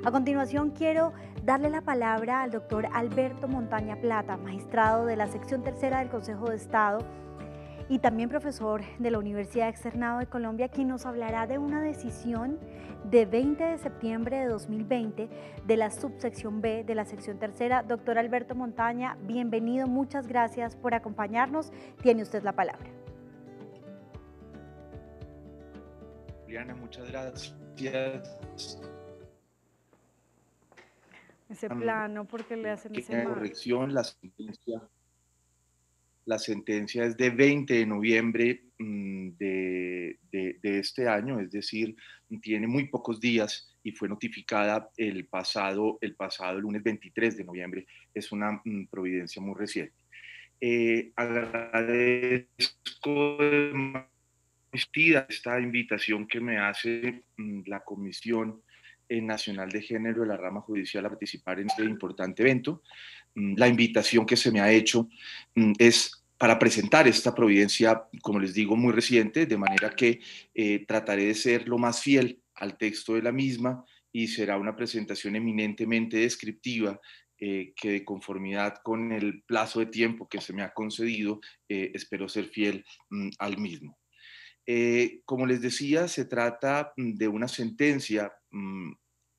A continuación quiero darle la palabra al doctor Alberto Montaña Plata, magistrado de la sección tercera del Consejo de Estado y también profesor de la Universidad Externado de Colombia, quien nos hablará de una decisión de 20 de septiembre de 2020 de la subsección B de la sección tercera. Doctor Alberto Montaña, bienvenido, muchas gracias por acompañarnos. Tiene usted la palabra. Juliana, muchas gracias. Ese plano, porque le hacen ese mal. Corrección, la sentencia es de 20 de noviembre de este año, es decir, tiene muy pocos días y fue notificada el pasado lunes 23 de noviembre. Es una providencia muy reciente. Agradezco esta invitación que me hace la Comisión Nacional de Género de la Rama Judicial a participar en este importante evento. La invitación que se me ha hecho es para presentar esta providencia, como les digo, muy reciente, de manera que trataré de ser lo más fiel al texto de la misma y será una presentación eminentemente descriptiva que de conformidad con el plazo de tiempo que se me ha concedido, espero ser fiel al mismo. Como les decía, se trata de una sentencia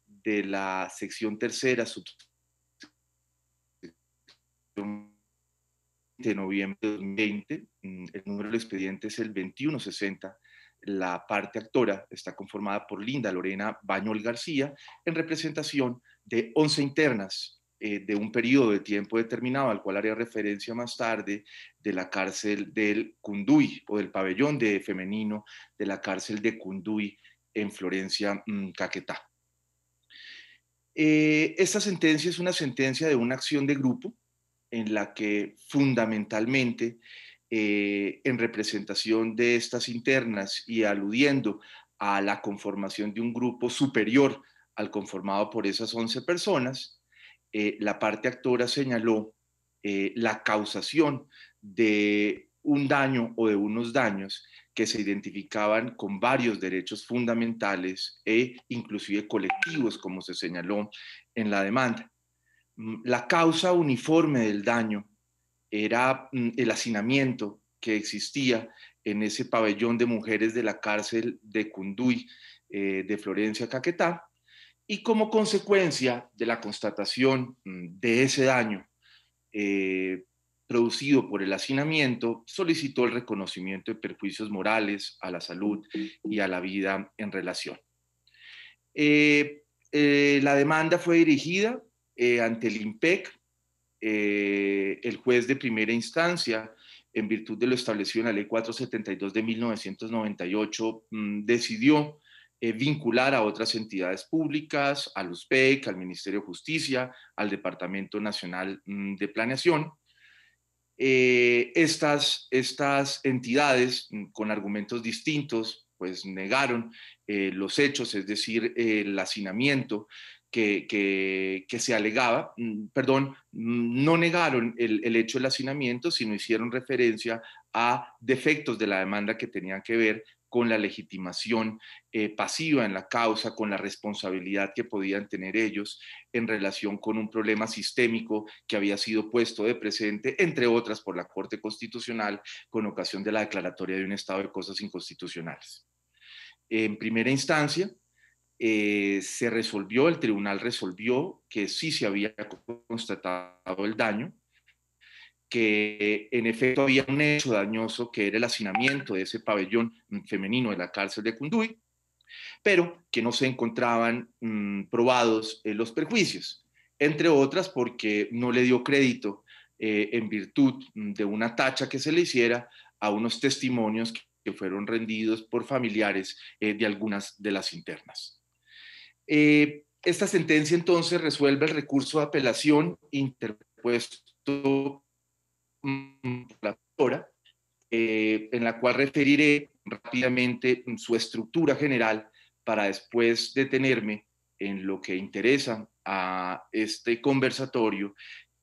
de la sección tercera, subsección de noviembre de 2020. El número del expediente es el 2160. La parte actora está conformada por Linda Lorena Bañol García en representación de 11 internas de un periodo de tiempo determinado, al cual haré referencia más tarde, de la cárcel del Cunduy o del pabellón de femenino de la cárcel de Cunduy en Florencia, Caquetá. Esta sentencia es una sentencia de una acción de grupo en la que fundamentalmente, en representación de estas internas y aludiendo a la conformación de un grupo superior al conformado por esas 11 personas, la parte actora señaló la causación de un daño o de unos daños que se identificaban con varios derechos fundamentales e inclusive colectivos, como se señaló en la demanda. La causa uniforme del daño era el hacinamiento que existía en ese pabellón de mujeres de la cárcel de Cunduy, de Florencia, Caquetá, y como consecuencia de la constatación de ese daño eh, producido por el hacinamiento, solicitó el reconocimiento de perjuicios morales a la salud y a la vida en relación. La demanda fue dirigida ante el IMPEC. El juez de primera instancia, en virtud de lo establecido en la Ley 472 de 1998, decidió vincular a otras entidades públicas, al USPEC, al Ministerio de Justicia, al Departamento Nacional de Planeación. Estas entidades, con argumentos distintos, pues negaron los hechos, es decir, el hacinamiento que se alegaba, perdón, no negaron el hecho del hacinamiento, sino hicieron referencia a defectos de la demanda que tenían que ver con la legitimación pasiva en la causa, con la responsabilidad que podían tener ellos en relación con un problema sistémico que había sido puesto de presente, entre otras, por la Corte Constitucional con ocasión de la declaratoria de un estado de cosas inconstitucionales. En primera instancia, el tribunal resolvió que sí se había constatado el daño, que en efecto había un hecho dañoso que era el hacinamiento de ese pabellón femenino de la cárcel de Cunduy, pero que no se encontraban probados los perjuicios, entre otras porque no le dio crédito en virtud de una tacha que se le hiciera a unos testimonios que fueron rendidos por familiares de algunas de las internas. Esta sentencia entonces resuelve el recurso de apelación interpuesto por la autora, en la cual referiré rápidamente su estructura general para después detenerme en lo que interesa a este conversatorio,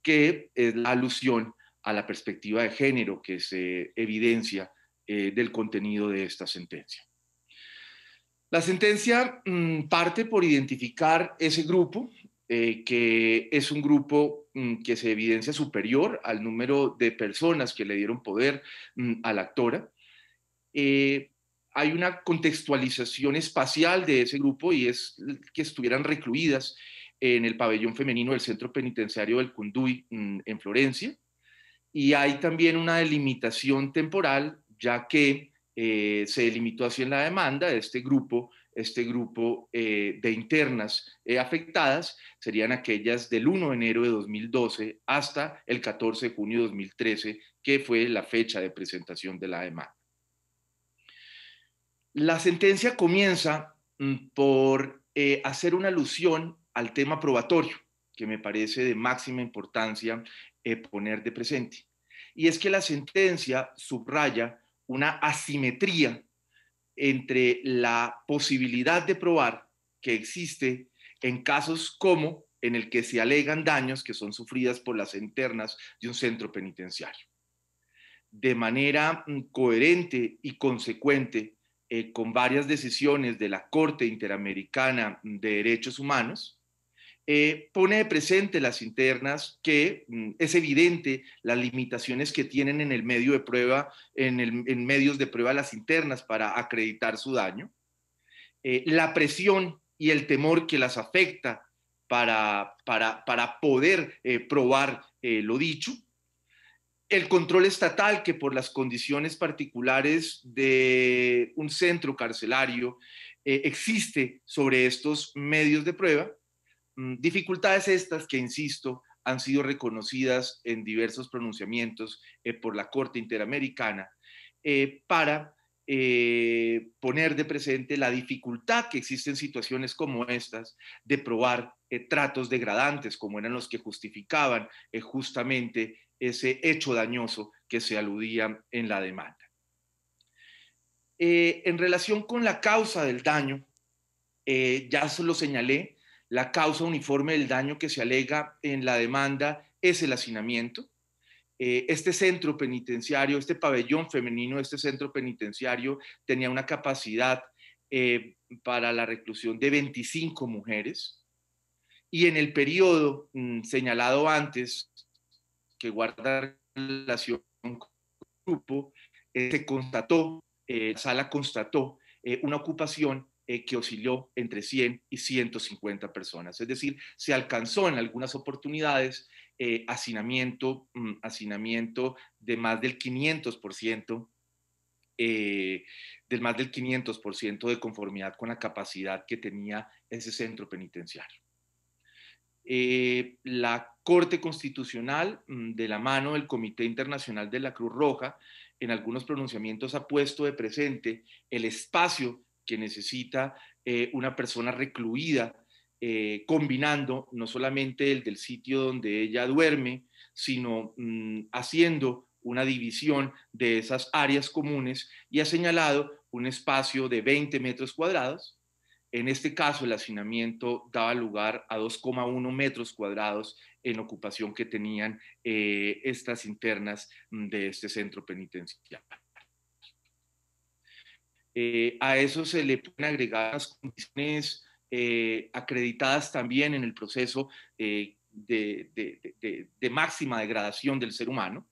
que es la alusión a la perspectiva de género que se evidencia del contenido de esta sentencia. La sentencia parte por identificar ese grupo, que es un grupo que se evidencia superior al número de personas que le dieron poder a la actora. Eh, Hay una contextualización espacial de ese grupo y es que estuvieran recluidas en el pabellón femenino del Centro Penitenciario del Cunduy en Florencia. Y hay también una delimitación temporal, ya que se delimitó así en la demanda de este grupo de internas afectadas, serían aquellas del 1 de enero de 2012 hasta el 14 de junio de 2013, que fue la fecha de presentación de la demanda. La sentencia comienza por hacer una alusión al tema probatorio, que me parece de máxima importancia poner de presente. Y es que la sentencia subraya una asimetría entre la posibilidad de probar que existe en casos como en el que se alegan daños que son sufridas por las internas de un centro penitenciario. De manera coherente y consecuente con varias decisiones de la Corte Interamericana de Derechos Humanos, pone de presente las internas que es evidente las limitaciones que tienen en el medio de prueba, en medios de prueba las internas para acreditar su daño, la presión y el temor que las afecta para poder probar lo dicho, el control estatal que por las condiciones particulares de un centro carcelario existe sobre estos medios de prueba. Dificultades estas que, insisto, han sido reconocidas en diversos pronunciamientos por la Corte Interamericana para poner de presente la dificultad que existe en situaciones como estas de probar tratos degradantes, como eran los que justificaban justamente ese hecho dañoso que se aludía en la demanda. En relación con la causa del daño, ya se lo señalé, la causa uniforme del daño que se alega en la demanda es el hacinamiento. Este centro penitenciario, este pabellón femenino de este centro penitenciario tenía una capacidad para la reclusión de 25 mujeres y en el periodo señalado antes, que guarda relación con el grupo, se constató, la sala constató una ocupación que osciló entre 100 y 150 personas. Es decir, se alcanzó en algunas oportunidades hacinamiento de más del 500%, del más del 500% de conformidad con la capacidad que tenía ese centro penitenciario. La Corte Constitucional, de la mano del Comité Internacional de la Cruz Roja, en algunos pronunciamientos ha puesto de presente el espacio que necesita una persona recluida, combinando no solamente el del sitio donde ella duerme, sino haciendo una división de esas áreas comunes y ha señalado un espacio de 20 metros cuadrados. En este caso, el hacinamiento daba lugar a 2,1 metros cuadrados en ocupación que tenían estas internas de este centro penitenciario. A eso se le pueden agregar las condiciones acreditadas también en el proceso de máxima degradación del ser humano.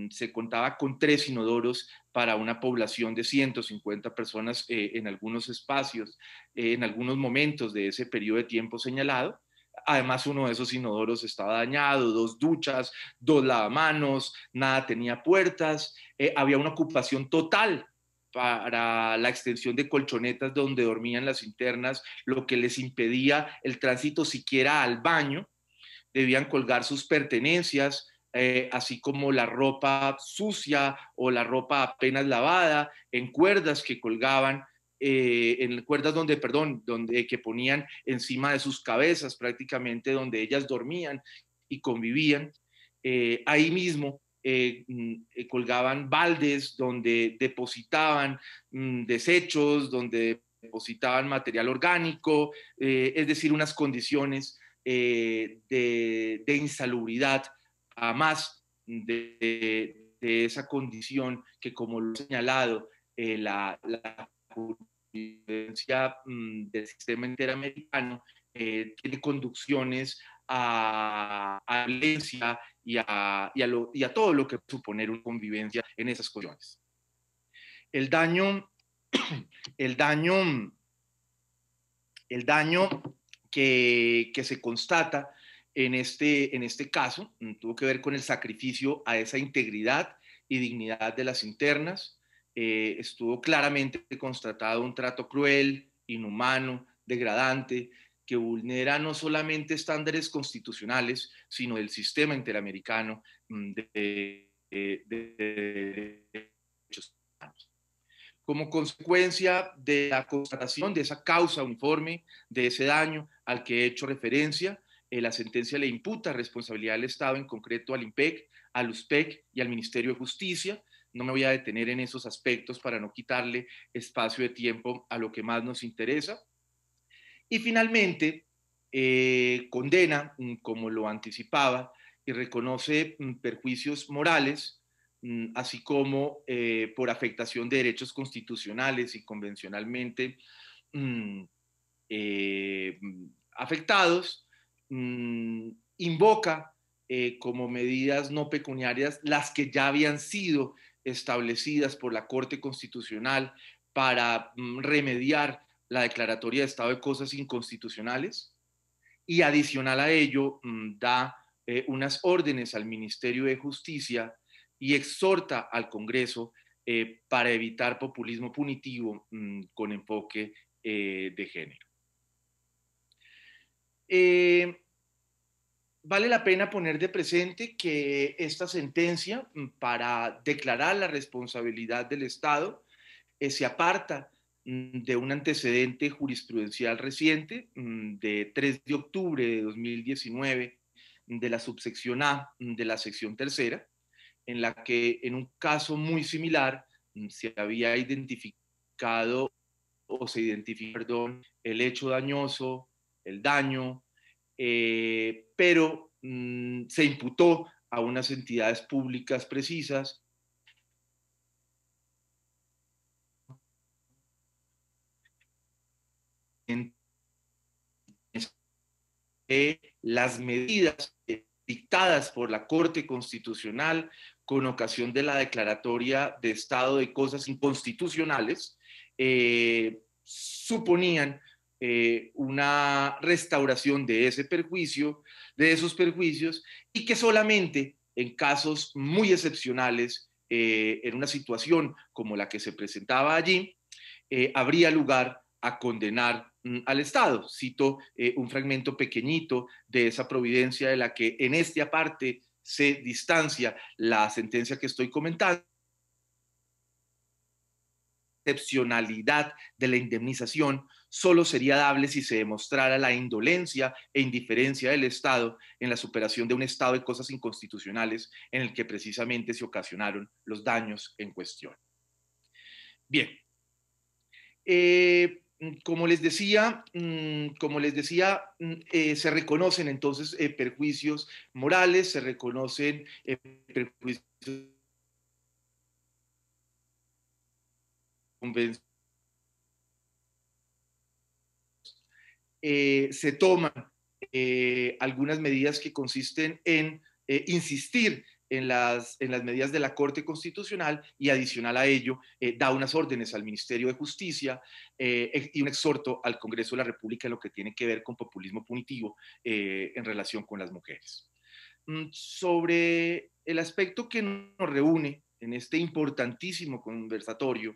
Se contaba con 3 inodoros para una población de 150 personas en algunos espacios, en algunos momentos de ese periodo de tiempo señalado. Además, uno de esos inodoros estaba dañado, 2 duchas, 2 lavamanos, nada tenía puertas, había una ocupación total para la extensión de colchonetas donde dormían las internas, lo que les impedía el tránsito siquiera al baño. Debían colgar sus pertenencias, así como la ropa sucia o la ropa apenas lavada, en cuerdas que colgaban, en cuerdas donde que ponían encima de sus cabezas, prácticamente donde ellas dormían y convivían. Ahí mismo colgaban baldes donde depositaban desechos, donde depositaban material orgánico, es decir, unas condiciones de insalubridad, a más de esa condición que, como lo he señalado, la supervivencia del sistema interamericano tiene conducciones a violencia y a todo lo que puede suponer una convivencia en esas cuestiones. El daño, el daño, el daño que se constata en este caso tuvo que ver con el sacrificio a esa integridad y dignidad de las internas. Estuvo claramente constatado un trato cruel, inhumano, degradante, que vulnera no solamente estándares constitucionales, sino del sistema interamericano de derechos humanos. Como consecuencia de la constatación de esa causa uniforme, de ese daño al que he hecho referencia, la sentencia le imputa responsabilidad al Estado, en concreto al IMPEC, al USPEC y al Ministerio de Justicia. No me voy a detener en esos aspectos para no quitarle espacio de tiempo a lo que más nos interesa. Y finalmente, condena, como lo anticipaba, y reconoce perjuicios morales, así como por afectación de derechos constitucionales y convencionalmente mm, eh, afectados, invoca como medidas no pecuniarias las que ya habían sido establecidas por la Corte Constitucional para remediar la declaratoria de estado de cosas inconstitucionales, y adicional a ello da unas órdenes al Ministerio de Justicia y exhorta al Congreso para evitar populismo punitivo con enfoque de género. Vale la pena poner de presente que esta sentencia, para declarar la responsabilidad del Estado, se aparta de un antecedente jurisprudencial reciente de 3 de octubre de 2019 de la subsección A de la sección tercera, en la que en un caso muy similar se había identificado o se identifica, perdón, el hecho dañoso, el daño, pero se imputó a unas entidades públicas precisas. Las medidas dictadas por la Corte Constitucional con ocasión de la declaratoria de estado de cosas inconstitucionales suponían una restauración de ese perjuicio, de esos perjuicios, y que solamente en casos muy excepcionales, en una situación como la que se presentaba allí, habría lugar a condenar al Estado. Cito un fragmento pequeñito de esa providencia de la que en esta parte se distancia la sentencia que estoy comentando. La excepcionalidad de la indemnización solo sería dable si se demostrara la indolencia e indiferencia del Estado en la superación de un estado de cosas inconstitucionales en el que precisamente se ocasionaron los daños en cuestión. Bien, como les decía, se reconocen entonces perjuicios morales, se reconocen perjuicios convencionales, se toman algunas medidas que consisten en insistir en las medidas de la Corte Constitucional, y adicional a ello da unas órdenes al Ministerio de Justicia y un exhorto al Congreso de la República en lo que tiene que ver con populismo punitivo en relación con las mujeres. Sobre el aspecto que nos reúne en este importantísimo conversatorio,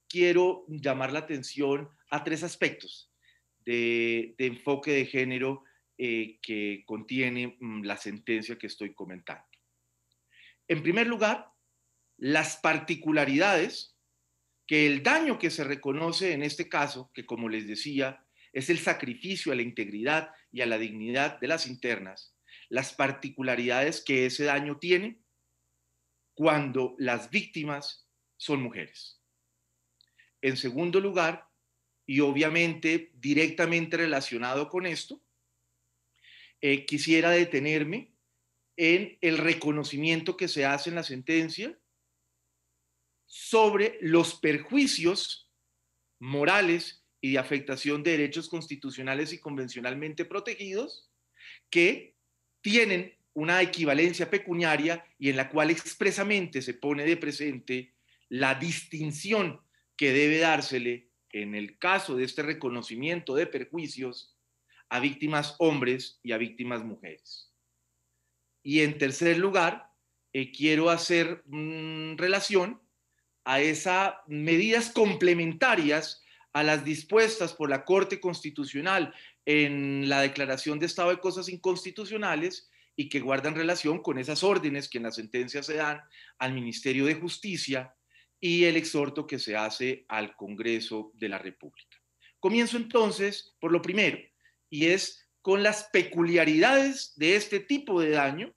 quiero llamar la atención a 3 aspectos de enfoque de género que contiene la sentencia que estoy comentando. En primer lugar, las particularidades que el daño que se reconoce en este caso, que como les decía, es el sacrificio a la integridad y a la dignidad de las internas, las particularidades que ese daño tiene cuando las víctimas son mujeres. En segundo lugar, y obviamente directamente relacionado con esto, quisiera detenerme en el reconocimiento que se hace en la sentencia sobre los perjuicios morales y de afectación de derechos constitucionales y convencionalmente protegidos que tienen una equivalencia pecuniaria y en la cual expresamente se pone de presente la distinción que debe dársele en el caso de este reconocimiento de perjuicios a víctimas hombres y a víctimas mujeres. Y en tercer lugar, quiero hacer relación a esas medidas complementarias a las dispuestas por la Corte Constitucional en la declaración de estado de cosas inconstitucionales y que guardan relación con esas órdenes que en la sentencia se dan al Ministerio de Justicia y el exhorto que se hace al Congreso de la República. Comienzo entonces por lo primero, y es con las peculiaridades de este tipo de daño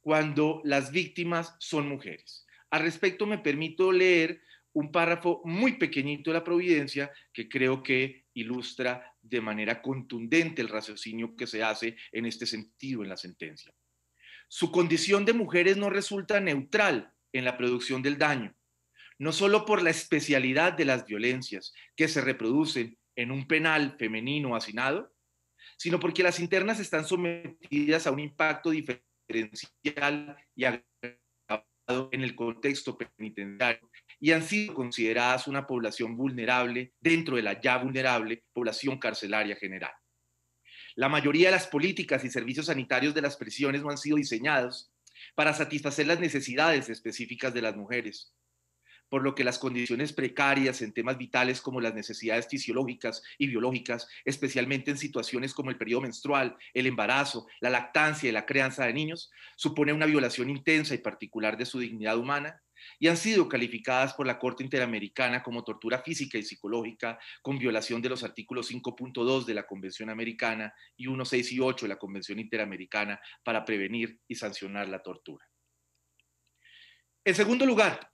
cuando las víctimas son mujeres. Al respecto, me permito leer un párrafo muy pequeñito de la Providencia que creo que ilustra de manera contundente el raciocinio que se hace en este sentido en la sentencia. Su condición de mujeres no resulta neutral en la producción del daño, no solo por la especialidad de las violencias que se reproducen en un penal femenino hacinado, sino porque las internas están sometidas a un impacto diferencial y agravado en el contexto penitenciario y han sido consideradas una población vulnerable dentro de la ya vulnerable población carcelaria general. La mayoría de las políticas y servicios sanitarios de las prisiones no han sido diseñados para satisfacer las necesidades específicas de las mujeres, por lo que las condiciones precarias en temas vitales como las necesidades fisiológicas y biológicas, especialmente en situaciones como el periodo menstrual, el embarazo, la lactancia y la crianza de niños, supone una violación intensa y particular de su dignidad humana y han sido calificadas por la Corte Interamericana como tortura física y psicológica con violación de los artículos 5.2 de la Convención Americana y 1, 6 y 8 de la Convención Interamericana para prevenir y sancionar la tortura. En segundo lugar,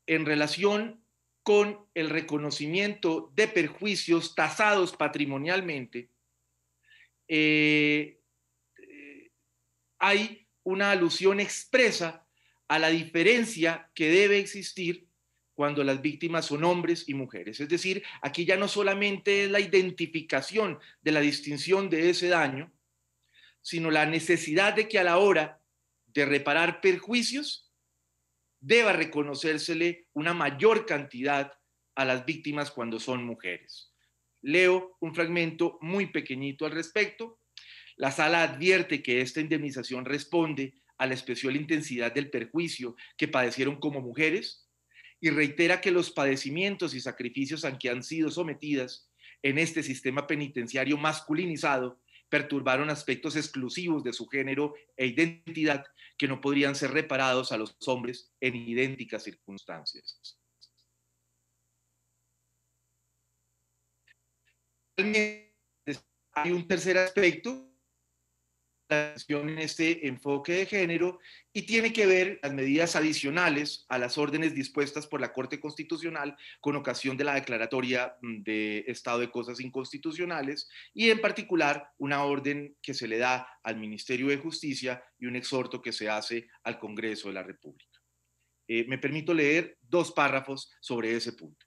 en relación con el reconocimiento de perjuicios tasados patrimonialmente, hay una alusión expresa a la diferencia que debe existir cuando las víctimas son hombres y mujeres. Es decir, aquí ya no solamente es la identificación de la distinción de ese daño, sino la necesidad de que a la hora de reparar perjuicios deba reconocérsele una mayor cantidad a las víctimas cuando son mujeres. Leo un fragmento muy pequeñito al respecto. La sala advierte que esta indemnización responde a la especial intensidad del perjuicio que padecieron como mujeres y reitera que los padecimientos y sacrificios a que han sido sometidas en este sistema penitenciario masculinizado perturbaron aspectos exclusivos de su género e identidad que no podrían ser reparados a los hombres en idénticas circunstancias. Hay un tercer aspecto en este enfoque de género y tiene que ver las medidas adicionales a las órdenes dispuestas por la Corte Constitucional con ocasión de la declaratoria de estado de cosas inconstitucionales y en particular una orden que se le da al Ministerio de Justicia y un exhorto que se hace al Congreso de la República. Me permito leer 2 párrafos sobre ese punto.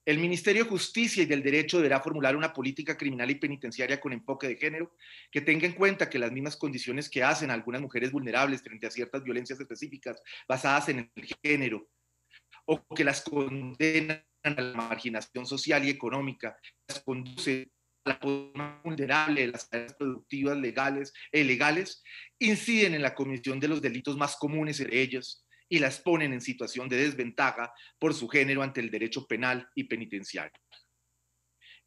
El Ministerio de Justicia y del Derecho deberá formular una política criminal y penitenciaria con enfoque de género que tenga en cuenta que las mismas condiciones que hacen a algunas mujeres vulnerables frente a ciertas violencias específicas basadas en el género o que las condenan a la marginación social y económica, las conduce a la población vulnerable de las áreas productivas legales e ilegales, inciden en la comisión de los delitos más comunes entre ellos y las ponen en situación de desventaja por su género ante el derecho penal y penitenciario.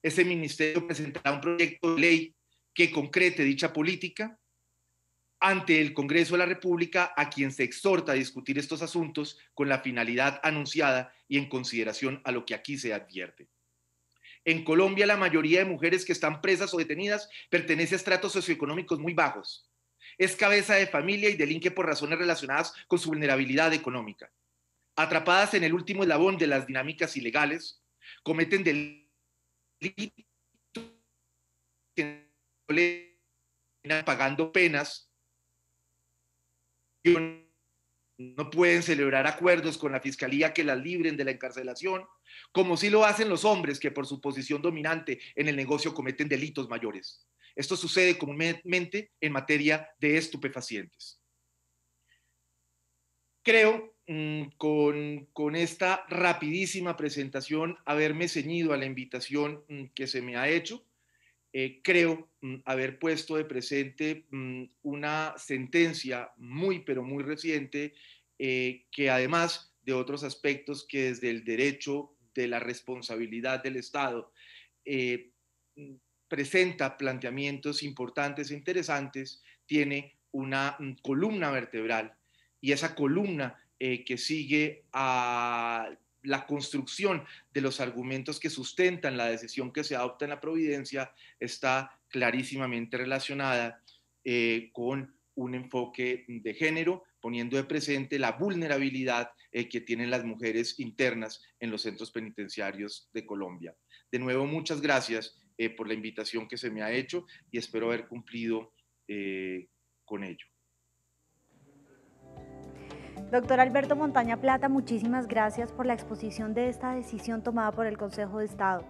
Ese ministerio presentará un proyecto de ley que concrete dicha política ante el Congreso de la República, a quien se exhorta a discutir estos asuntos con la finalidad anunciada y en consideración a lo que aquí se advierte. En Colombia, la mayoría de mujeres que están presas o detenidas pertenece a estratos socioeconómicos muy bajos. Es cabeza de familia y delinque por razones relacionadas con su vulnerabilidad económica. Atrapadas en el último eslabón de las dinámicas ilegales, cometen delitos pagando penas no pueden celebrar acuerdos con la fiscalía que las libren de la encarcelación, como sí lo hacen los hombres que por su posición dominante en el negocio cometen delitos mayores. Esto sucede comúnmente en materia de estupefacientes. Creo con esta rapidísima presentación haberme ceñido a la invitación que se me ha hecho. Creo haber puesto de presente una sentencia muy, pero muy reciente, que además de otros aspectos que desde el derecho de la responsabilidad del Estado eh, presenta planteamientos importantes e interesantes, tiene una columna vertebral y esa columna que sigue a la construcción de los argumentos que sustentan la decisión que se adopta en la providencia está clarísimamente relacionada con un enfoque de género, poniendo de presente la vulnerabilidad que tienen las mujeres internas en los centros penitenciarios de Colombia. De nuevo, muchas gracias por la invitación que se me ha hecho y espero haber cumplido con ello. Doctor Alberto Montaña Plata, muchísimas gracias por la exposición de esta decisión tomada por el Consejo de Estado.